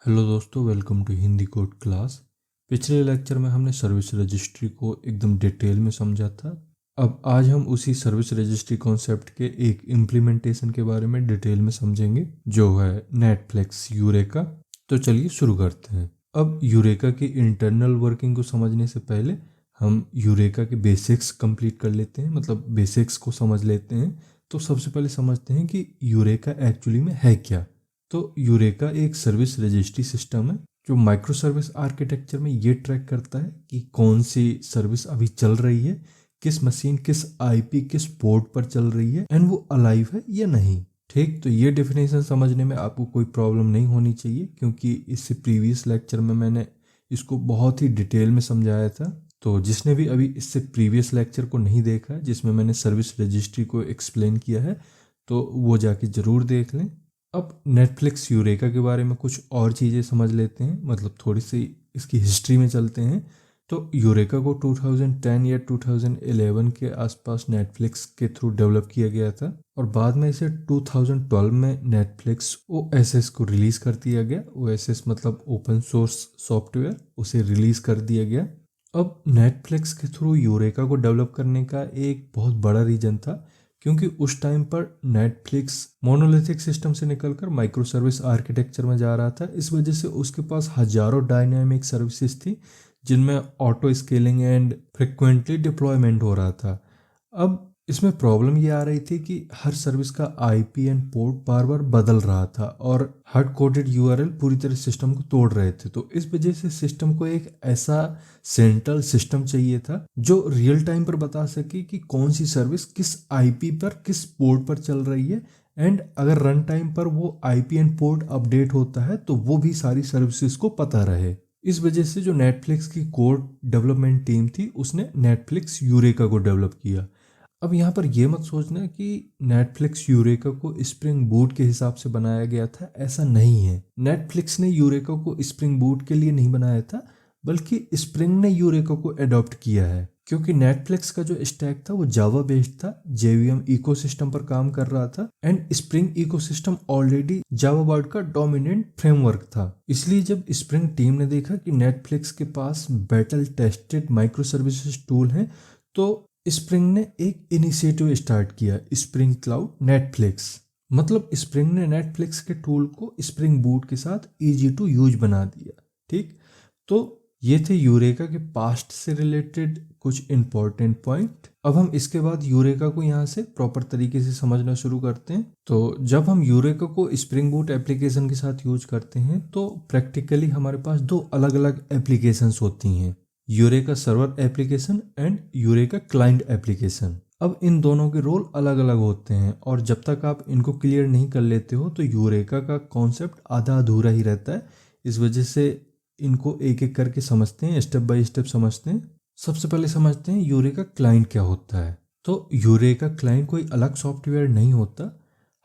Hello दोस्तों, welcome to Hindi code class. पिछले lecture में हमने सर्विस रजिस्ट्री को एकदम डिटेल में समझा था। अब आज हम उसी सर्विस रजिस्ट्री कॉन्सेप्ट के एक इम्प्लीमेंटेशन के बारे में डिटेल में समझेंगे, जो है नेटफ्लिक्स यूरेका। तो चलिए शुरू करते हैं। अब यूरेका की इंटरनल वर्किंग को समझने से पहले हम यूरेका के बेसिक्स कंप्लीट कर लेते हैं, मतलब बेसिक्स को समझ लेते हैं। तो सबसे पहले समझते हैं कि यूरेका एक्चुअली में है क्या। तो यूरेका एक सर्विस रजिस्ट्री सिस्टम है जो माइक्रो सर्विस आर्किटेक्चर में ये ट्रैक करता है कि कौन सी सर्विस अभी चल रही है, किस मशीन, किस आईपी, किस पोर्ट पर चल रही है एंड वो अलाइव है या नहीं। ठीक, तो ये डेफिनेशन समझने में आपको कोई प्रॉब्लम नहीं होनी चाहिए, क्योंकि इससे प्रीवियस लेक्चर में मैंने इसको बहुत ही डिटेल में समझाया था। तो जिसने भी अभी इससे प्रीवियस लेक्चर को नहीं देखा है जिसमें मैंने सर्विस रजिस्ट्री को एक्सप्लेन किया है, तो वो जाके ज़रूर देख लें। अब नेटफ्लिक्स यूरेका के बारे में कुछ और चीज़ें समझ लेते हैं, मतलब थोड़ी सी इसकी हिस्ट्री में चलते हैं। तो यूरेका को 2010 या 2011 के आसपास नेटफ्लिक्स के थ्रू डेवलप किया गया था और बाद में इसे 2012 में नेटफ्लिक्स ओएसएस को रिलीज़ कर दिया गया। ओएसएस मतलब ओपन सोर्स सॉफ्टवेयर, उसे रिलीज़ कर दिया गया। अब नेटफ्लिक्स के थ्रू यूरेका को डेवलप करने का एक बहुत बड़ा रीजन था, क्योंकि उस टाइम पर नेटफ्लिक्स मोनोलिथिक सिस्टम से निकलकर माइक्रो सर्विस आर्किटेक्चर में जा रहा था। इस वजह से उसके पास हजारों डायनामिक सर्विसेज थी जिनमें auto scaling and frequently deployment हो रहा था। अब इसमें प्रॉब्लम ये आ रही थी कि हर सर्विस का आईपी एंड पोर्ट बार बार बदल रहा था और हार्ड कोडेड यूआरएल पूरी तरह सिस्टम को तोड़ रहे थे। तो इस वजह से सिस्टम को एक ऐसा सेंट्रल सिस्टम चाहिए था जो रियल टाइम पर बता सके कि कौन सी सर्विस किस आईपी पर, किस पोर्ट पर चल रही है, एंड अगर रन टाइम पर वो आईपी एंड पोर्ट अपडेट होता है तो वो भी सारी सर्विसेज को पता रहे। इस वजह से जो नेटफ्लिक्स की कोर डेवलपमेंट टीम थी उसने नेटफ्लिक्स यूरेका को डेवलप किया। अब यहाँ पर यह मत सोचना कि नेटफ्लिक्स यूरेका को स्प्रिंग बूट के हिसाब से बनाया गया था, ऐसा नहीं है। नेटफ्लिक्स ने यूरेका को स्प्रिंग बूट के लिए नहीं बनाया था, बल्कि स्प्रिंग ने यूरेका को अडॉप्ट किया है, क्योंकि नेटफ्लिक्स का जो स्टैक था वो जावा बेस्ड था, जेवीएम इकोसिस्टम पर काम कर रहा था and spring ecosystem already Java word का डोमिनेंट फ्रेमवर्क था। इसलिए जब स्प्रिंग टीम ने देखा कि नेटफ्लिक्स के पास battle tested micro services tool है, तो स्प्रिंग ने एक इनिशिएटिव स्टार्ट किया, स्प्रिंग क्लाउड नेटफ्लिक्स। मतलब स्प्रिंग ने नेटफ्लिक्स के टूल को स्प्रिंग बूट के साथ इजी टू यूज बना दिया। ठीक, तो ये थे यूरेका के पास्ट से रिलेटेड कुछ इंपॉर्टेंट पॉइंट। अब हम इसके बाद यूरेका को यहाँ से प्रॉपर तरीके से समझना शुरू करते हैं। तो जब हम यूरेका को स्प्रिंग बूट एप्लीकेशन के साथ यूज करते हैं तो प्रैक्टिकली हमारे पास दो अलग अलग एप्लीकेशंस होती हैं, eureka server application and eureka client application. अब इन दोनों के रोल अलग अलग होते हैं और जब तक आप इनको क्लियर नहीं कर लेते हो तो यूरेका का कॉन्सेप्ट आधा अधूरा ही रहता है। इस वजह से इनको एक एक करके समझते हैं, स्टेप बाय स्टेप समझते हैं। सबसे पहले समझते हैं यूरेका क्लाइंट क्या होता है। तो यूरेका क्लाइंट कोई अलग सॉफ्टवेयर नहीं होता।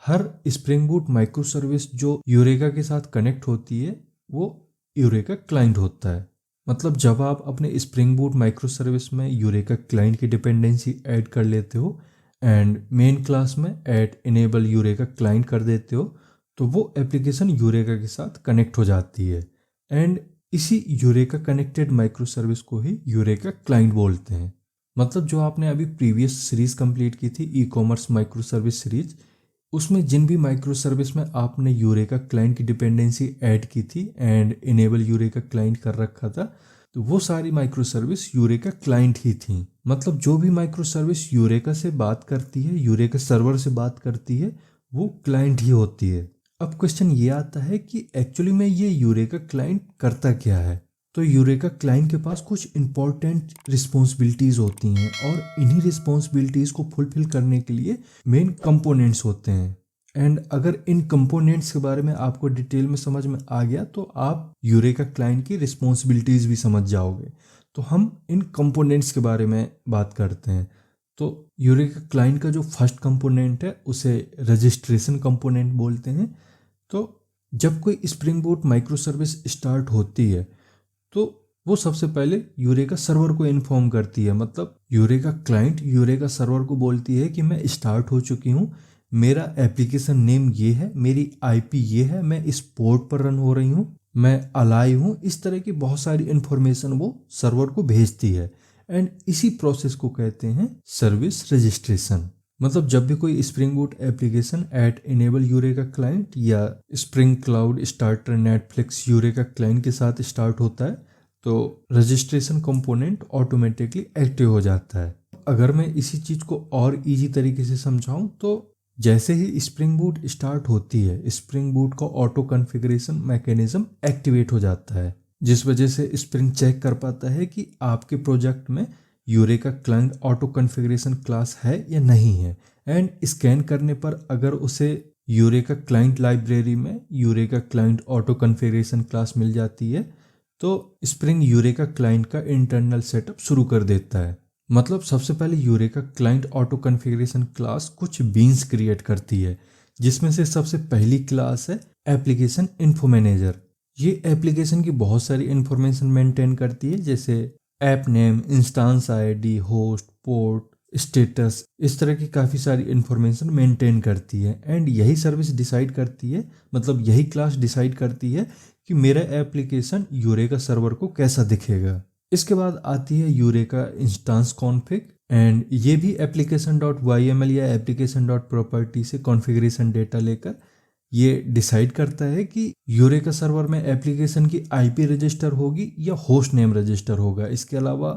हर स्प्रिंग बूट माइक्रो सर्विस जो यूरेका के साथ कनेक्ट होती है वो यूरेका क्लाइंट होता है। मतलब जब आप अपने स्प्रिंग बूट माइक्रो सर्विस में यूरेका क्लाइंट की डिपेंडेंसी ऐड कर लेते हो एंड मेन क्लास में ऐड इनेबल यूरेका क्लाइंट कर देते हो, तो वो एप्लीकेशन यूरेका के साथ कनेक्ट हो जाती है एंड इसी यूरेका कनेक्टेड माइक्रो सर्विस को ही यूरेका क्लाइंट बोलते हैं। मतलब जो आपने अभी प्रीवियस सीरीज कंप्लीट की थी, e commerce micro service series, उसमें जिन भी माइक्रो सर्विस में आपने यूरेका क्लाइंट की डिपेंडेंसी ऐड की थी एंड इनेबल यूरेका क्लाइंट कर रखा था, तो वो सारी माइक्रो सर्विस यूरेका क्लाइंट ही थी। मतलब जो भी माइक्रो सर्विस यूरेका से बात करती है, यूरेका सर्वर से बात करती है, वो क्लाइंट ही होती है। अब क्वेश्चन ये आता है कि एक्चुअली में ये यूरेका क्लाइंट करता क्या है। तो यूरेका क्लाइंट के पास कुछ इंपॉर्टेंट रिस्पॉन्सिबिलिटीज़ होती हैं और इन्हीं रिस्पॉन्सिबिलिटीज़ को फुलफिल करने के लिए मेन कंपोनेंट्स होते हैं। एंड अगर इन कंपोनेंट्स के बारे में आपको डिटेल में समझ में आ गया तो आप यूरेका क्लाइंट की रिस्पॉन्सिबिलिटीज़ भी समझ जाओगे। तो हम इन कंपोनेंट्स के बारे में बात करते हैं। तो यूरेका क्लाइंट का जो फर्स्ट कंपोनेंट है उसे रजिस्ट्रेशन कंपोनेंट बोलते हैं। तो जब कोई Spring boot micro service start होती है तो वो सबसे पहले यूरेका सर्वर को इन्फॉर्म करती है। मतलब यूरेका क्लाइंट यूरेका सर्वर को बोलती है कि मैं स्टार्ट हो चुकी हूँ, मेरा एप्लीकेशन नेम ये है, मेरी आईपी ये है, मैं इस पोर्ट पर रन हो रही हूँ मैं अलाइव हूँ, इस तरह की बहुत सारी इंफॉर्मेशन वो सर्वर को भेजती है। एंड इसी प्रोसेस को कहते हैं सर्विस रजिस्ट्रेशन। मतलब जब भी कोई Spring Boot application at enable Eureka client या Spring Cloud starter Netflix Eureka client के साथ स्टार्ट होता है तो रजिस्ट्रेशन कंपोनेंट ऑटोमेटिकली एक्टिव हो जाता है। अगर मैं इसी चीज़ को और इजी तरीके से समझाऊं तो जैसे ही स्प्रिंग बूट स्टार्ट होती है, स्प्रिंग बूट का ऑटो कॉन्फ़िगरेशन मैकेनिज्म एक्टिवेट हो जाता है, जिस वजह से स्प्रिंग चेक कर पाता है कि आपके प्रोजेक्ट में Eureka client auto configuration class है या नहीं है। एंड स्कैन करने पर अगर उसे यूरेका क्लाइंट लाइब्रेरी में Eureka client auto configuration class मिल जाती है तो स्प्रिंग यूरेका क्लाइंट का इंटरनल सेटअप शुरू कर देता है। मतलब सबसे पहले Eureka client auto configuration class कुछ बीन्स क्रिएट करती है, जिसमें से सबसे पहली क्लास है एप्लीकेशन इन्फो मैनेजर। ये एप्लीकेशन की बहुत सारी इंफॉर्मेशन मेंटेन करती है, जैसे app name, instance ID, host, port, status, इस तरह की काफ़ी सारी इंफॉर्मेशन मेंटेन करती है। एंड यही सर्विस डिसाइड करती है, मतलब यही क्लास डिसाइड करती है कि मेरा एप्लीकेशन यूरेका सर्वर को कैसा दिखेगा। इसके बाद आती है यूरेका इंस्टेंस कॉन्फ़िग एंड ये भी application.yml या application.property से कॉन्फ़िगरेशन डेटा लेकर ये डिसाइड करता है कि यूरेका सर्वर में एप्लीकेशन की आईपी रजिस्टर होगी या होस्ट नेम रजिस्टर होगा। इसके अलावा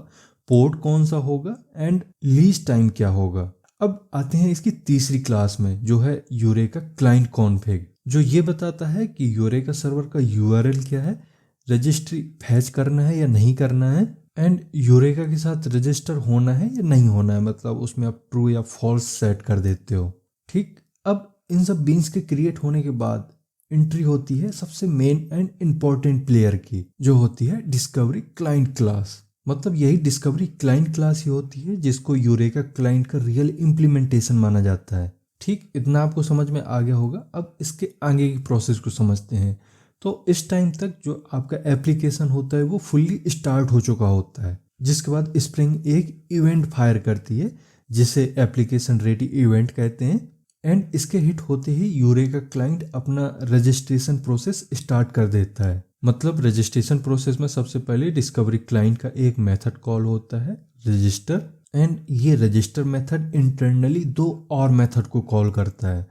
पोर्ट कौन सा होगा एंड लीज टाइम क्या होगा। अब आते हैं इसकी तीसरी क्लास में जो है यूरेका क्लाइंट कॉन्फ़िग, जो ये बताता है कि यूरेका सर्वर का यूआरएल क्या है, रजिस्ट्री फैच करना है या नहीं करना है, एंड यूरेका के साथ रजिस्टर होना है या नहीं होना है, मतलब उसमें आप ट्रू या फॉल्स सेट कर देते हो। ठीक, अब इन सब बीन्स के क्रिएट होने के बाद एंट्री होती है सबसे मेन एंड इम्पॉर्टेंट प्लेयर की, जो होती है डिस्कवरी क्लाइंट क्लास। मतलब यही डिस्कवरी क्लाइंट क्लास ही होती है जिसको यूरेका क्लाइंट का रियल इम्प्लीमेंटेशन माना जाता है। ठीक, इतना आपको समझ में आ गया होगा। अब इसके आगे की प्रोसेस को समझते हैं। तो इस टाइम तक जो आपका एप्लीकेशन होता है वो फुल्ली स्टार्ट हो चुका होता है, जिसके बाद स्प्रिंग एक इवेंट फायर करती है जिसे एप्लीकेशन रेडी इवेंट कहते हैं। एंड इसके हिट होते ही यूरेका क्लाइंट अपना रजिस्ट्रेशन प्रोसेस स्टार्ट कर देता है। मतलब रजिस्ट्रेशन प्रोसेस में सबसे पहले डिस्कवरी क्लाइंट का एक मेथड कॉल होता है रजिस्टर, एंड ये रजिस्टर मेथड इंटरनली दो और मेथड को कॉल करता है,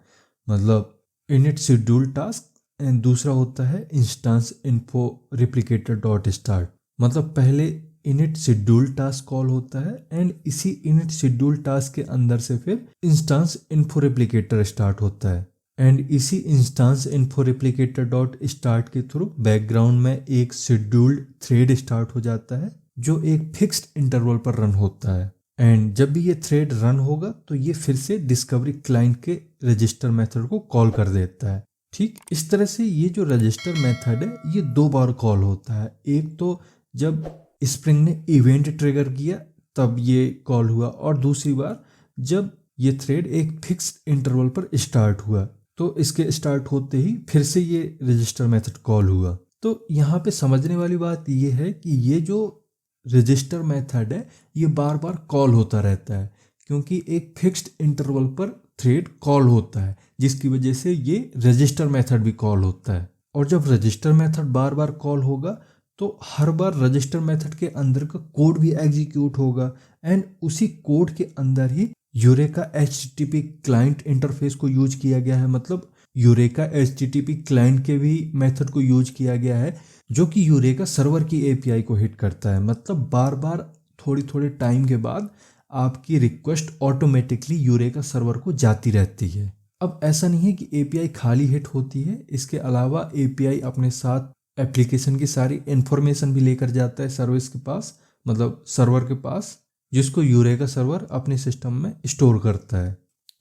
मतलब इनिट शेड्यूल टास्क एंड दूसरा होता है इंस्टेंस इन्फो रिप्लिकेटर डॉट स्टार्ट। मतलब पहले इनिट शेड्यूल टास्क कॉल होता है एंड इसी इनिट शेड्यूल टास्क के अंदर से फिर इंस्टेंस इन्फो रिप्लिकेटर स्टार्ट होता है। एंड इसी इंस्टेंस इन्फो रिप्लिकेटर डॉट स्टार्ट के थ्रू बैकग्राउंड में एक शेड्यूल्ड थ्रेड स्टार्ट हो जाता है जो एक फिक्स्ड इंटरवल पर रन होता है। एंड जब भी ये थ्रेड रन होगा तो ये फिर से डिस्कवरी क्लाइंट के रजिस्टर मेथड को कॉल कर देता है। ठीक, इस तरह से ये जो रजिस्टर मेथड है ये दो बार कॉल होता है। एक तो जब स्प्रिंग ने इवेंट ट्रिगर किया तब ये कॉल हुआ, और दूसरी बार जब ये थ्रेड एक फिक्स्ड इंटरवल पर स्टार्ट हुआ तो इसके स्टार्ट होते ही फिर से ये रजिस्टर मेथड कॉल हुआ। तो यहाँ पे समझने वाली बात ये है कि ये जो रजिस्टर मेथड है ये बार बार कॉल होता रहता है, क्योंकि एक फिक्स्ड इंटरवल पर थ्रेड कॉल होता है, जिसकी वजह से ये रजिस्टर मेथड भी कॉल होता है। और जब रजिस्टर मेथड बार बार कॉल होगा तो हर बार रजिस्टर मेथड के अंदर का कोड भी एग्जीक्यूट होगा, एंड उसी कोड के अंदर ही यूरेका HTTP क्लाइंट इंटरफेस को यूज किया गया है। मतलब यूरेका HTTP क्लाइंट के भी मेथड को यूज किया गया है जो कि यूरेका सर्वर की API को हिट करता है। मतलब बार बार थोड़ी थोड़े टाइम के बाद आपकी रिक्वेस्ट ऑटोमेटिकली यूरेका सर्वर को जाती रहती है। अब ऐसा नहीं है कि API खाली हिट होती है, इसके अलावा API अपने साथ एप्लीकेशन की सारी इन्फॉर्मेशन भी लेकर जाता है सर्विस के पास, मतलब सर्वर के पास, जिसको यूरेका सर्वर अपने सिस्टम में स्टोर करता है।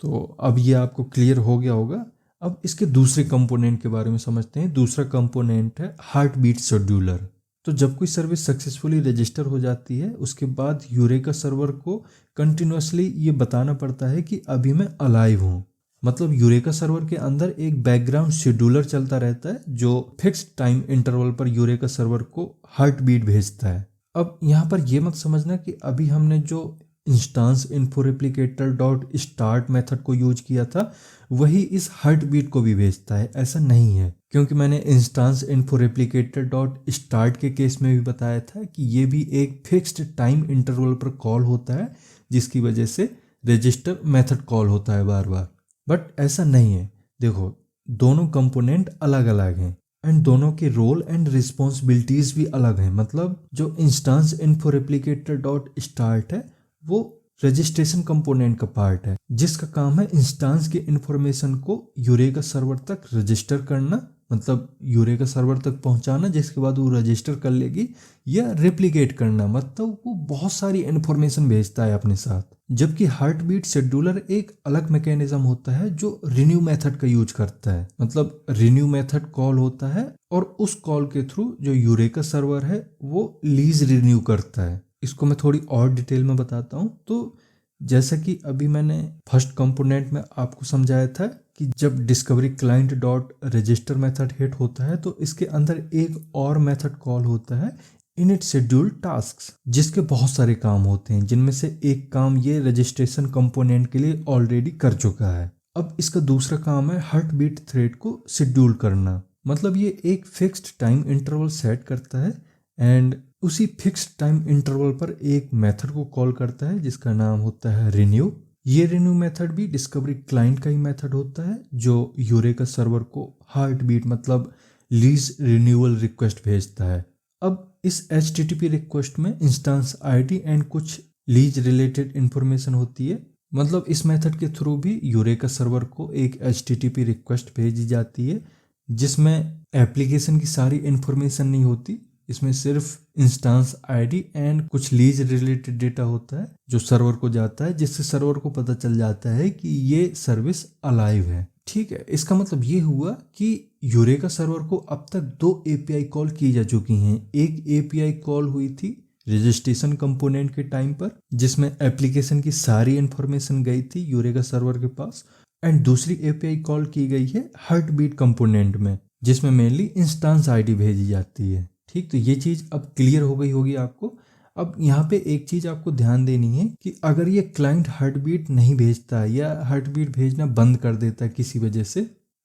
तो अब ये आपको क्लियर हो गया होगा। अब इसके दूसरे कंपोनेंट के बारे में समझते हैं। दूसरा कंपोनेंट है हार्ट बीट शेड्यूलर। तो जब कोई सर्विस सक्सेसफुली रजिस्टर हो जाती है उसके बाद यूरेका सर्वर को कंटिन्यूसली ये बताना पड़ता है कि अभी मैं अलाइव हूँ। मतलब यूरेका सर्वर के अंदर एक बैकग्राउंड शेड्यूलर चलता रहता है जो फिक्स्ड टाइम इंटरवल पर यूरेका सर्वर को हार्ट बीट भेजता है। अब यहाँ पर यह मत समझना कि अभी हमने जो instance info replicator dot start method को यूज किया था वही इस हार्ट बीट को भी भेजता है, ऐसा नहीं है। क्योंकि मैंने instance info replicator dot start के केस में भी बताया था कि ये भी एक फिक्स्ड टाइम इंटरवल पर कॉल होता है, जिसकी वजह से रजिस्टर मेथड कॉल होता है बार बार। बट ऐसा नहीं है, देखो दोनों कंपोनेंट अलग अलग हैं एंड दोनों के रोल एंड रिस्पॉन्सिबिलिटीज भी अलग हैं। मतलब जो instance info replicator dot start है वो रजिस्ट्रेशन कंपोनेंट का पार्ट है, जिसका काम है इंस्टांस के इंफॉर्मेशन को यूरेका सर्वर तक रजिस्टर करना, मतलब यूरेका सर्वर तक पहुंचाना, जिसके बाद वो रजिस्टर कर लेगी, या रेप्लिकेट करना, मतलब वो बहुत सारी इन्फॉर्मेशन भेजता है अपने साथ। जबकि हार्ट बीट शेड्यूलर एक अलग मैकेनिज्म होता है जो रिन्यू मेथड का यूज करता है। मतलब रिन्यू मेथड कॉल होता है और उस कॉल के थ्रू जो यूरेका सर्वर है वो लीज रिन्यू करता है। इसको मैं थोड़ी और डिटेल में बताता हूँ। तो जैसा कि अभी मैंने फर्स्ट कंपोनेंट में आपको समझाया था कि जब discovery client dot register method hit होता है तो इसके अंदर एक और मेथड कॉल होता है इनिट शेड्यूल टास्क्स, जिसके बहुत सारे काम होते हैं, जिनमें से एक काम ये रजिस्ट्रेशन कंपोनेंट के लिए ऑलरेडी कर चुका है। अब इसका दूसरा काम है हार्ट बीट थ्रेड को शेड्यूल करना। मतलब ये एक फिक्स्ड टाइम इंटरवल सेट करता है एंड उसी फिक्स्ड टाइम इंटरवल पर एक मेथड को कॉल करता है जिसका नाम होता है रिन्यू। ये रिन्यू मेथड भी डिस्कवरी क्लाइंट का ही मेथड होता है जो यूरेका सर्वर को हार्ट बीट मतलब लीज रिन्यूअल रिक्वेस्ट भेजता है। अब इस HTTP रिक्वेस्ट में इंस्टांस आईडी एंड कुछ लीज रिलेटेड इंफॉर्मेशन होती है। मतलब इस मेथड के थ्रू भी यूरेका सर्वर को एक HTTP रिक्वेस्ट भेजी जाती है जिसमें एप्लीकेशन की सारी इंफॉर्मेशन नहीं होती, इसमें सिर्फ इंस्टांस आईडी एंड कुछ लीज रिलेटेड डेटा होता है जो सर्वर को जाता है, जिससे सर्वर को पता चल जाता है कि ये सर्विस अलाइव है। ठीक है, इसका मतलब ये हुआ कि यूरेका सर्वर को अब तक 2 API कॉल की जा चुकी हैं। एक API कॉल हुई थी रजिस्ट्रेशन कंपोनेंट के टाइम पर जिसमें एप्लीकेशन की सारी इंफॉर्मेशन गई थी यूरेका सर्वर के पास, एंड दूसरी API कॉल की गई है हार्ट बीट कंपोनेंट में जिसमें मेनली इंस्टांस आईडी भेजी जाती है। ठीक, तो ये चीज़ अब क्लियर हो गई होगी आपको। अब यहाँ पे एक चीज़ आपको ध्यान देनी है कि अगर ये क्लाइंट हार्ट बीट नहीं भेजता या हार्ट बीट भेजना बंद कर देता है किसी वजह से,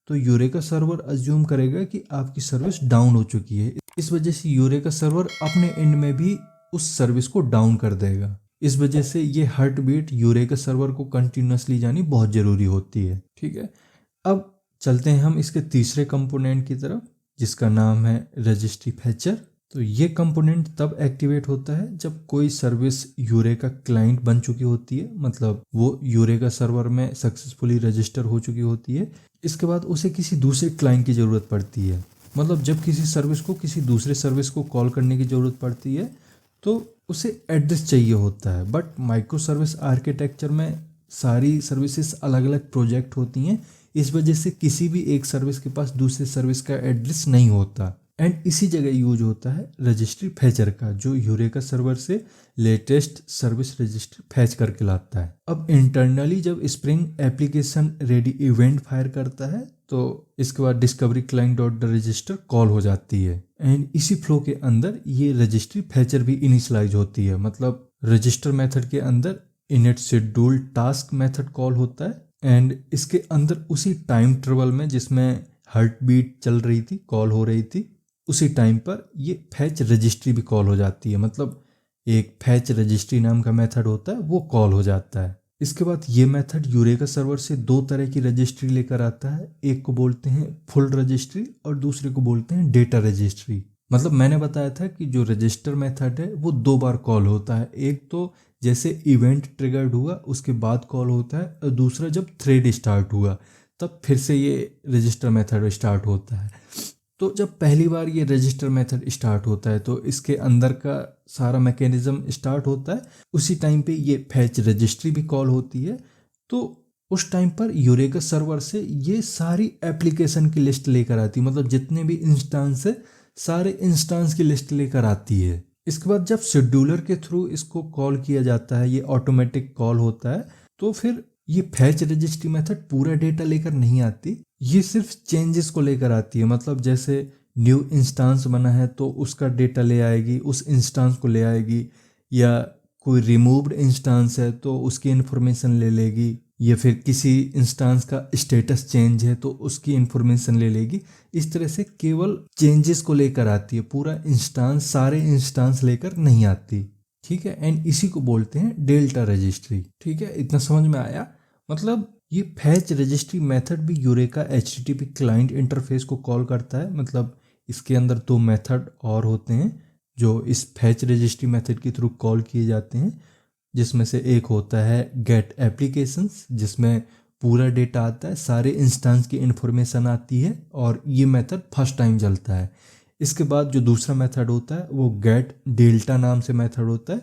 तो यूरेका सर्वर अज्यूम करेगा कि आपकी सर्विस डाउन हो चुकी है। इस वजह से यूरेका सर्वर अपने एंड में भी उस सर्विस को डाउन कर देगा। इस वजह से ये हार्ट बीट यूरेका सर्वर को कंटिन्यूसली जानी बहुत ज़रूरी होती है। ठीक है, अब चलते हैं हम इसके तीसरे कंपोनेंट की तरफ जिसका नाम है रजिस्ट्री फैचर। तो ये कंपोनेंट तब एक्टिवेट होता है जब कोई सर्विस यूरेका क्लाइंट बन चुकी होती है, मतलब वो यूरेका सर्वर में सक्सेसफुली रजिस्टर हो चुकी होती है। इसके बाद उसे किसी दूसरे क्लाइंट की ज़रूरत पड़ती है। मतलब जब किसी सर्विस को किसी दूसरे सर्विस को कॉल करने की ज़रूरत पड़ती है तो उसे एड्रेस चाहिए होता है। बट माइक्रो सर्विस आर्किटेक्चर में सारी सर्विसेज अलग अलग प्रोजेक्ट होती हैं, इस वजह से किसी भी एक सर्विस के पास दूसरे सर्विस का एड्रेस नहीं होता एंड इसी जगह यूज होता है रजिस्ट्री फैचर का, जो यूरेका सर्वर से लेटेस्ट सर्विस रजिस्ट्री फैच करके लाता है। अब इंटरनली जब spring application ready event fire करता है तो इसके बाद discovery client dot register call हो जाती है एंड इसी फ्लो के अंदर ये रजिस्ट्री फैचर भी इनिशियलाइज होती है। मतलब रजिस्टर मेथड के अंदर init schedule task method call होता है एंड इसके अंदर उसी टाइम इंटरवल में जिसमें हार्ट बीट चल रही थी, कॉल हो रही थी, उसी टाइम पर ये फैच रजिस्ट्री भी कॉल हो जाती है। मतलब एक फैच रजिस्ट्री नाम का मेथड होता है वो कॉल हो जाता है। इसके बाद ये मेथड यूरेका सर्वर से 2 तरह की रजिस्ट्री लेकर आता है। एक को बोलते हैं फुल रजिस्ट्री और दूसरे को बोलते हैं डेटा रजिस्ट्री। मतलब मैंने बताया था कि जो रजिस्टर मेथड है वो 2 बार कॉल होता है। एक तो जैसे इवेंट ट्रिगर्ड हुआ उसके बाद कॉल होता है और दूसरा जब थ्रेड स्टार्ट हुआ तब फिर से ये रजिस्टर मेथड स्टार्ट होता है। तो जब पहली बार ये रजिस्टर मेथड स्टार्ट होता है तो इसके अंदर का सारा मैकेनिज्म स्टार्ट होता है। उसी टाइम पे ये फैच रजिस्ट्री भी कॉल होती है। तो उस टाइम पर यूरेका सर्वर से ये सारी एप्लीकेशन की लिस्ट लेकर आती है, मतलब जितने भी इंस्टांस है सारे इंस्टांस की लिस्ट लेकर आती है। इसके बाद जब शेड्यूलर के थ्रू इसको कॉल किया जाता है, ये ऑटोमेटिक कॉल होता है, तो फिर ये फैच रजिस्ट्री मेथड पूरा डेटा लेकर नहीं आती, ये सिर्फ चेंजेस को लेकर आती है। मतलब जैसे न्यू इंस्टांस बना है तो उसका डेटा ले आएगी, उस इंस्टांस को ले आएगी, या कोई रिमूव्ड इंस्टेंस है तो उसकी इन्फॉर्मेशन ले लेगी, या फिर किसी इंस्टेंस का स्टेटस चेंज है तो उसकी इन्फॉर्मेशन ले लेगी। इस तरह से केवल चेंजेस को लेकर आती है, पूरा इंस्टेंस सारे इंस्टेंस लेकर नहीं आती। ठीक है, एंड इसी को बोलते हैं डेल्टा रजिस्ट्री। ठीक है, इतना समझ में आया। मतलब ये फैच रजिस्ट्री मेथड भी यूरेका HTTP क्लाइंट इंटरफेस को कॉल करता है। मतलब इसके अंदर 2 मेथड और होते हैं जो इस फैच रजिस्ट्री मेथड के थ्रू कॉल किए जाते हैं, जिसमें से एक होता है गेट एप्लीकेशंस, जिसमें पूरा डेटा आता है, सारे इंस्टेंस की इन्फॉर्मेशन आती है, और ये मेथड फर्स्ट टाइम चलता है। इसके बाद जो दूसरा मेथड होता है वो गेट डेल्टा नाम से मेथड होता है,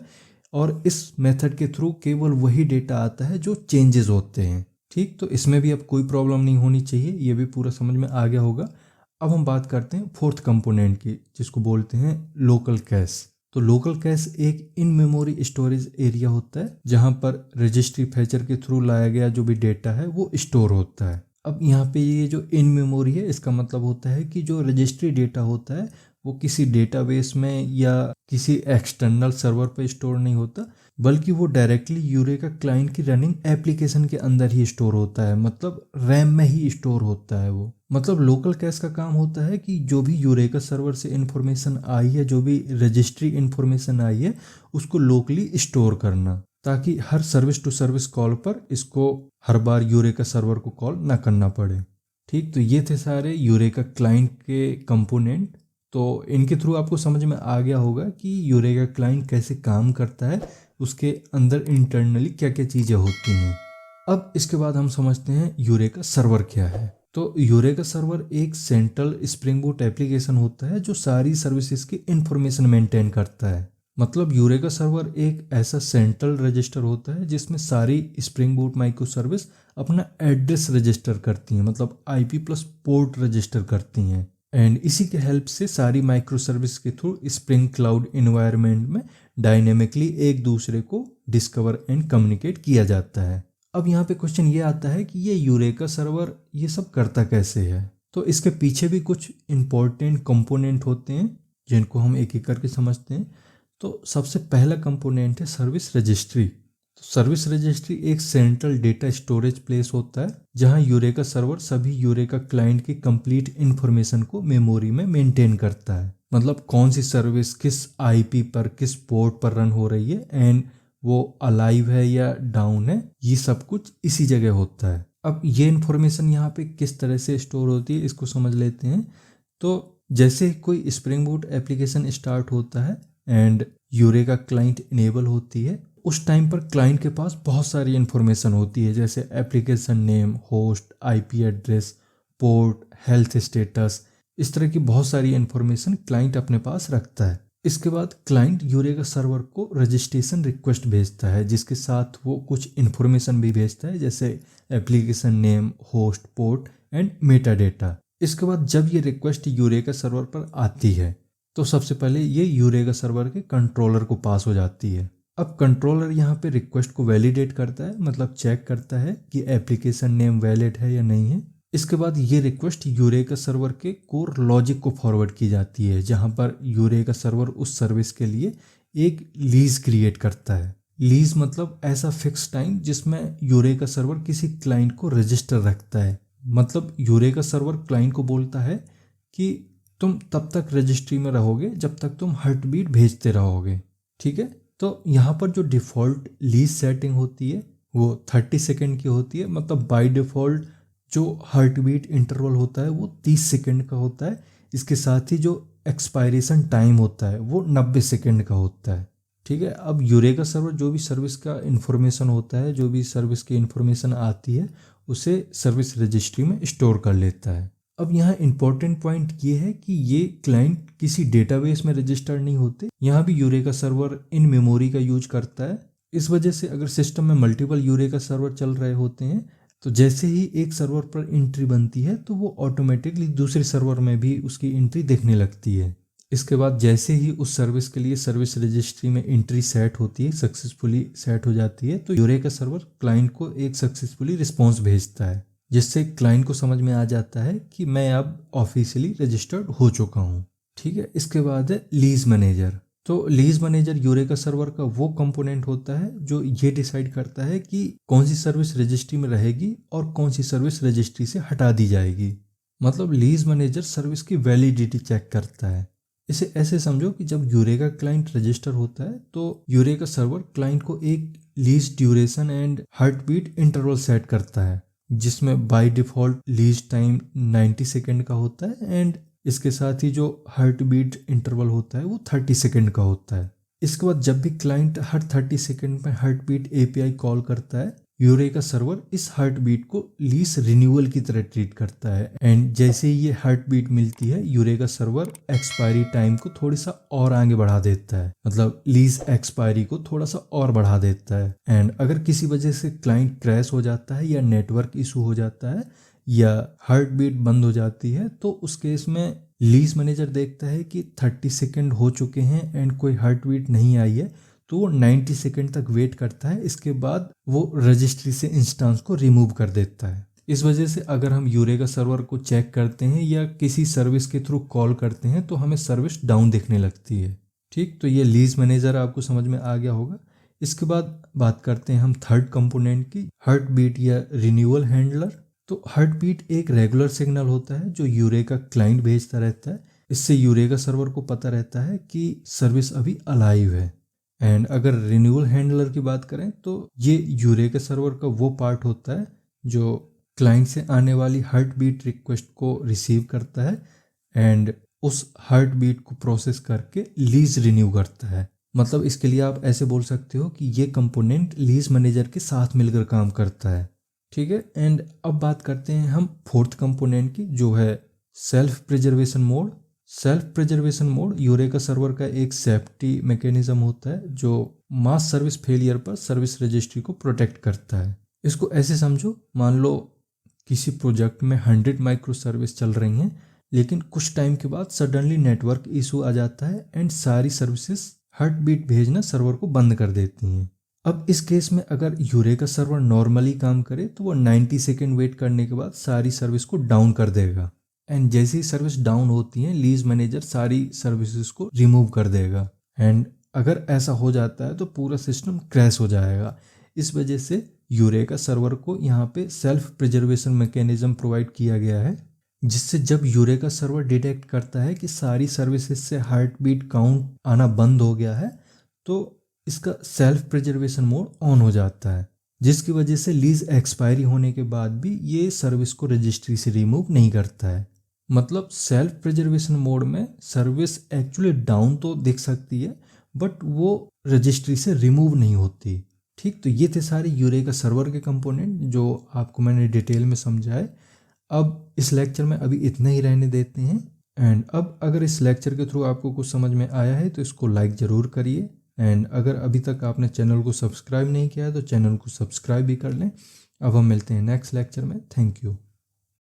और इस मेथड के थ्रू केवल वही डेटा आता है जो चेंजेस होते हैं। ठीक, तो इसमें भी अब कोई प्रॉब्लम नहीं होनी चाहिए, ये भी पूरा समझ में आ गया होगा। अब हम बात करते हैं फोर्थ कंपोनेंट की, जिसको बोलते हैं लोकल कैश। तो लोकल कैश एक इन मेमोरी स्टोरेज एरिया होता है जहां पर रजिस्ट्री फैचर के थ्रू लाया गया जो भी डेटा है वो स्टोर होता है। अब यहाँ पे ये जो इन मेमोरी है, इसका मतलब होता है कि जो रजिस्ट्री डेटा होता है वो किसी डेटाबेस में या किसी एक्सटर्नल सर्वर पर स्टोर नहीं होता, बल्कि वो डायरेक्टली यूरेका क्लाइंट की रनिंग एप्लीकेशन के अंदर ही स्टोर होता है। मतलब रैम में ही स्टोर होता है वो। मतलब लोकल कैश का काम होता है कि जो भी यूरेका सर्वर से इन्फॉर्मेशन आई है, जो भी रजिस्ट्री इन्फॉर्मेशन आई है, उसको लोकली स्टोर करना, ताकि हर सर्विस टू सर्विस कॉल पर इसको हर बार यूरेका सर्वर को कॉल ना करना पड़े। ठीक, तो ये थे सारे यूरेका क्लाइंट के कंपोनेंट। तो इनके थ्रू आपको समझ में आ गया होगा कि यूरेका क्लाइंट कैसे काम करता है, उसके अंदर इंटरनली क्या क्या चीज़ें होती हैं। अब इसके बाद हम समझते हैं यूरेका सर्वर क्या है। तो यूरेका सर्वर एक सेंट्रल स्प्रिंग बूट एप्लीकेशन होता है जो सारी सर्विसेज की इंफॉर्मेशन मेंटेन करता है। मतलब यूरेका सर्वर एक ऐसा सेंट्रल रजिस्टर होता है जिसमें सारी स्प्रिंग बूट माइक्रो सर्विस अपना एड्रेस रजिस्टर करती हैं, मतलब IP प्लस पोर्ट रजिस्टर करती हैं। एंड इसी के हेल्प से सारी माइक्रो सर्विस के थ्रू स्प्रिंग क्लाउड इन्वायरमेंट में डायनेमिकली एक दूसरे को डिस्कवर एंड कम्युनिकेट किया जाता है। अब यहाँ पे क्वेश्चन ये आता है कि ये यूरेका सर्वर ये सब करता कैसे है। तो इसके पीछे भी कुछ इंपॉर्टेंट कंपोनेंट होते हैं जिनको हम एक एक करके समझते हैं। तो सबसे पहला कंपोनेंट है सर्विस रजिस्ट्री। तो सर्विस रजिस्ट्री एक सेंट्रल डेटा स्टोरेज प्लेस होता है जहां यूरेका सर्वर सभी यूरेका क्लाइंट की कंप्लीट इन्फॉर्मेशन को मेमोरी में मेंटेन करता है। मतलब कौन सी सर्विस किस IP पर किस पोर्ट पर रन हो रही है, एंड वो अलाइव है या डाउन है, ये सब कुछ इसी जगह होता है। अब ये इन्फॉर्मेशन यहाँ पे किस तरह से स्टोर होती है इसको समझ लेते हैं। तो जैसे कोई स्प्रिंग बूट एप्लीकेशन स्टार्ट होता है एंड यूरेका क्लाइंट इनेबल होती है, उस टाइम पर क्लाइंट के पास बहुत सारी इन्फॉर्मेशन होती है, जैसे application name, host, IP address, port, health status, इस तरह की बहुत सारी इन्फॉर्मेशन क्लाइंट अपने पास रखता है। इसके बाद क्लाइंट यूरेका सर्वर को रजिस्ट्रेशन रिक्वेस्ट भेजता है, जिसके साथ वो कुछ इन्फॉर्मेशन भी भेजता है, जैसे application name, host, port and Meta data. इसके बाद जब ये रिक्वेस्ट यूरेका सर्वर पर आती है तो सबसे पहले ये यूरेका सर्वर के कंट्रोलर को पास हो जाती है। अब कंट्रोलर यहाँ पे रिक्वेस्ट को वैलिडेट करता है, मतलब चेक करता है कि एप्लीकेशन नेम वैलिड है या नहीं है। इसके बाद ये रिक्वेस्ट यूरेका सर्वर के कोर लॉजिक को फॉरवर्ड की जाती है, जहाँ पर यूरेका सर्वर उस सर्विस के लिए एक लीज क्रिएट करता है। लीज मतलब ऐसा फिक्स टाइम जिसमें यूरेका सर्वर किसी क्लाइंट को रजिस्टर रखता है। मतलब यूरेका सर्वर क्लाइंट को बोलता है कि तुम तब तक रजिस्ट्री में रहोगे जब तक तुम हार्ट बीट भेजते रहोगे। ठीक है, तो यहाँ पर जो डिफ़ॉल्ट लीज सेटिंग होती है वो 30 सेकेंड की होती है। मतलब बाय डिफ़ॉल्ट जो हार्ट बीट इंटरवल होता है वो 30 सेकेंड का होता है। इसके साथ ही जो एक्सपायरेशन टाइम होता है वो 90 सेकेंड का होता है। ठीक है, अब यूरेका सर्वर जो भी सर्विस का इन्फॉर्मेशन होता है, जो भी सर्विस की इन्फॉर्मेशन आती है, उसे सर्विस रजिस्ट्री में स्टोर कर लेता है। अब यहाँ इंपॉर्टेंट पॉइंट ये है कि ये क्लाइंट किसी डेटाबेस में रजिस्टर्ड नहीं होते। यहाँ भी यूरेका सर्वर इन मेमोरी का यूज करता है। इस वजह से अगर सिस्टम में मल्टीपल यूरेका सर्वर चल रहे होते हैं तो जैसे ही एक सर्वर पर एंट्री बनती है तो वो ऑटोमेटिकली दूसरे सर्वर में भी उसकी एंट्री दिखने लगती है। इसके बाद जैसे ही उस सर्विस के लिए सर्विस रजिस्ट्री में एंट्री सेट होती है, सक्सेसफुली सेट हो जाती है, तो यूरेका सर्वर क्लाइंट को एक सक्सेसफुली रिस्पॉन्स भेजता है, जिससे क्लाइंट को समझ में आ जाता है कि मैं अब ऑफिशियली रजिस्टर्ड हो चुका हूँ। ठीक है, इसके बाद है लीज मैनेजर। तो लीज मैनेजर यूरेका सर्वर का वो कंपोनेंट होता है जो ये डिसाइड करता है कि कौन सी सर्विस रजिस्ट्री में रहेगी और कौन सी सर्विस रजिस्ट्री से हटा दी जाएगी। मतलब लीज मैनेजर सर्विस की वैलिडिटी चेक करता है। इसे ऐसे समझो कि जब यूरेका क्लाइंट रजिस्टर होता है तो यूरेका सर्वर क्लाइंट को एक lease duration and heartbeat interval set करता है, जिसमें by default lease time 90 second का होता है एंड इसके साथ ही जो हार्ट बीट इंटरवल होता है वो 30 सेकेंड का होता है। इसके बाद जब भी क्लाइंट हर 30 सेकेंड में हार्ट बीट एपीआई कॉल करता है, यूरेका सर्वर इस हार्ट बीट को लीज रिन्यूअल की तरह ट्रीट करता है एंड जैसे ही ये हार्ट बीट मिलती है, यूरेका सर्वर एक्सपायरी टाइम को थोड़ा सा और आगे बढ़ा देता है, मतलब लीज एक्सपायरी को थोड़ा सा और बढ़ा देता है। एंड अगर किसी वजह से क्लाइंट क्रैश हो जाता है या नेटवर्क इशू हो जाता है या हार्ट बीट बंद हो जाती है, तो उस केस में लीज मैनेजर देखता है कि 30 सेकेंड हो चुके हैं एंड कोई हार्ट बीट नहीं आई है, तो वो 90 सेकेंड तक वेट करता है। इसके बाद वो रजिस्ट्री से इंस्टेंस को रिमूव कर देता है। इस वजह से अगर हम यूरेका सर्वर को चेक करते हैं या किसी सर्विस के थ्रू कॉल करते हैं तो हमें सर्विस डाउन दिखने लगती है। ठीक, तो ये लीज मैनेजर आपको समझ में आ गया होगा। इसके बाद बात करते हैं हम थर्ड कंपोनेंट की, हार्ट बीट या रिन्यूअल हैंडलर। तो हार्ट बीट एक रेगुलर सिग्नल होता है जो यूरेका क्लाइंट भेजता रहता है। इससे यूरेका सर्वर को पता रहता है कि सर्विस अभी अलाइव है। एंड अगर रिन्यूअल हैंडलर की बात करें तो ये यूरेका सर्वर का वो पार्ट होता है जो क्लाइंट से आने वाली हार्ट बीट रिक्वेस्ट को रिसीव करता है एंड उस हार्ट बीट को प्रोसेस करके लीज रिन्यू करता है। मतलब इसके लिए आप ऐसे बोल सकते हो कि ये कंपोनेंट लीज मैनेजर के साथ मिलकर काम करता है। ठीक है, एंड अब बात करते हैं हम फोर्थ कंपोनेंट की, जो है self preservation mode. Self preservation mode eureka server का एक सेफ्टी मैकेनिज्म होता है जो मास सर्विस फेलियर पर सर्विस रजिस्ट्री को प्रोटेक्ट करता है। इसको ऐसे समझो, मान लो किसी प्रोजेक्ट में 100 माइक्रो सर्विस चल रही हैं, लेकिन कुछ टाइम के बाद सडनली नेटवर्क इशू आ जाता है एंड सारी सर्विसेज हार्ट बीट भेजना सर्वर को बंद कर देती हैं। अब इस केस में अगर यूरेका सर्वर नॉर्मली काम करे तो वो 90 सेकेंड वेट करने के बाद सारी सर्विस को डाउन कर देगा एंड जैसे ही सर्विस डाउन होती है लीज मैनेजर सारी सर्विसेज को रिमूव कर देगा एंड अगर ऐसा हो जाता है तो पूरा सिस्टम क्रैश हो जाएगा। इस वजह से यूरेका सर्वर को यहाँ पे सेल्फ प्रिजर्वेशन मैकेनिज्म प्रोवाइड किया गया है, जिससे जब यूरेका सर्वर डिटेक्ट करता है कि सारी सर्विसेज से हार्ट बीट काउंट आना बंद हो गया है तो इसका सेल्फ प्रिजर्वेशन मोड ऑन हो जाता है, जिसकी वजह से लीज एक्सपायरी होने के बाद भी ये सर्विस को रजिस्ट्री से रिमूव नहीं करता है। मतलब सेल्फ प्रिजर्वेशन मोड में सर्विस एक्चुअली डाउन तो दिख सकती है बट वो रजिस्ट्री से रिमूव नहीं होती। ठीक, तो ये थे सारे यूरेका सर्वर के कंपोनेंट जो आपको मैंने डिटेल में समझाए। अब इस लेक्चर में अभी इतना ही रहने देते हैं एंड अब अगर इस लेक्चर के थ्रू आपको कुछ समझ में आया है तो इसको लाइक ज़रूर करिए एंड अगर अभी तक आपने चैनल को सब्सक्राइब नहीं किया है तो चैनल को सब्सक्राइब भी कर लें। अब हम मिलते हैं नेक्स्ट लेक्चर में। Thank you.